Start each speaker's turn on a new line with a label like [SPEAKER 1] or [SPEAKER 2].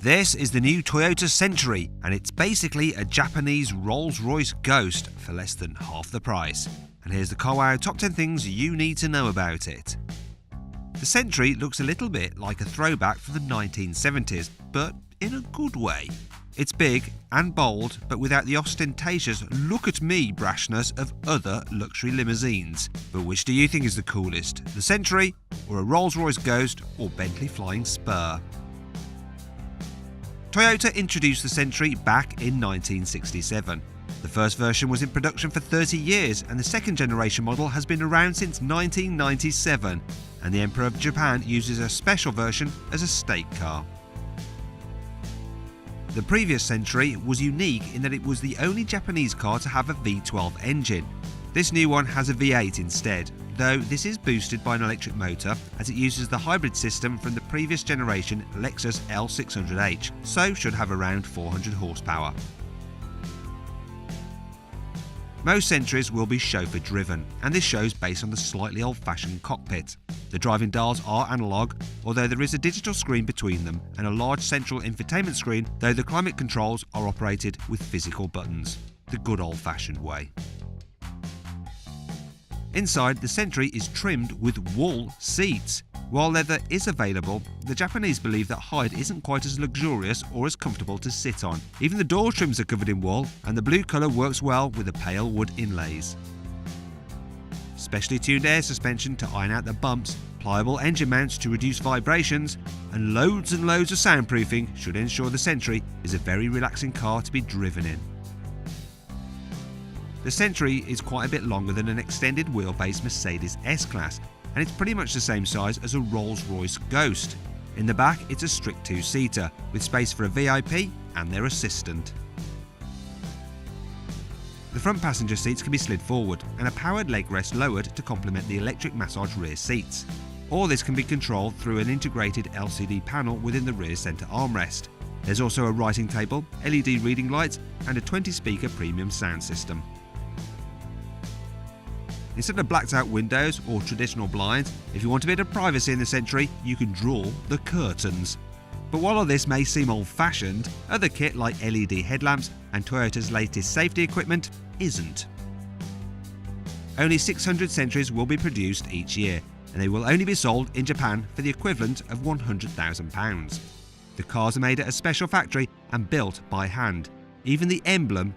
[SPEAKER 1] This is the new Toyota Century, and it's basically a Japanese Rolls-Royce Ghost for less than half the price. And here's the carwow top 10 things you need to know about it. The Century looks a little bit like a throwback from the 1970s, but in a good way. It's big and bold, but without the ostentatious look at me brashness of other luxury limousines. But which do you think is the coolest? The Century, or a Rolls-Royce Ghost, or Bentley Flying Spur? Toyota introduced the Century back in 1967. The first version was in production for 30 years, and the second generation model has been around since 1997, and the Emperor of Japan uses a special version as a state car. The previous Century was unique in that it was the only Japanese car to have a V12 engine. This new one has a V8 instead, though this is boosted by an electric motor as it uses the hybrid system from the previous generation Lexus L600H, so should have around 400 horsepower. Most Centuries will be chauffeur driven, and this shows based on the slightly old-fashioned cockpit. The driving dials are analogue, although there is a digital screen between them and a large central infotainment screen, though the climate controls are operated with physical buttons, the good old-fashioned way. Inside, the Century is trimmed with wool seats. While leather is available, the Japanese believe that hide isn't quite as luxurious or as comfortable to sit on. Even the door trims are covered in wool, and the blue colour works well with the pale wood inlays. Specially tuned air suspension to iron out the bumps, pliable engine mounts to reduce vibrations, and loads of soundproofing should ensure the Century is a very relaxing car to be driven in. The Century is quite a bit longer than an extended wheelbase Mercedes S-Class, and it's pretty much the same size as a Rolls-Royce Ghost. In the back, it's a strict two-seater, with space for a VIP and their assistant. The front passenger seats can be slid forward, and a powered leg rest lowered to complement the electric massage rear seats. All this can be controlled through an integrated LCD panel within the rear centre armrest. There's also a writing table, LED reading lights, and a 20-speaker premium sound system. Instead of blacked out windows or traditional blinds, if you want a bit of privacy in the Century, you can draw the curtains. But while all this may seem old-fashioned, other kit like LED headlamps and Toyota's latest safety equipment isn't. Only 600 Centuries will be produced each year, and they will only be sold in Japan for the equivalent of £100,000. The cars are made at a special factory and built by hand. Even the emblem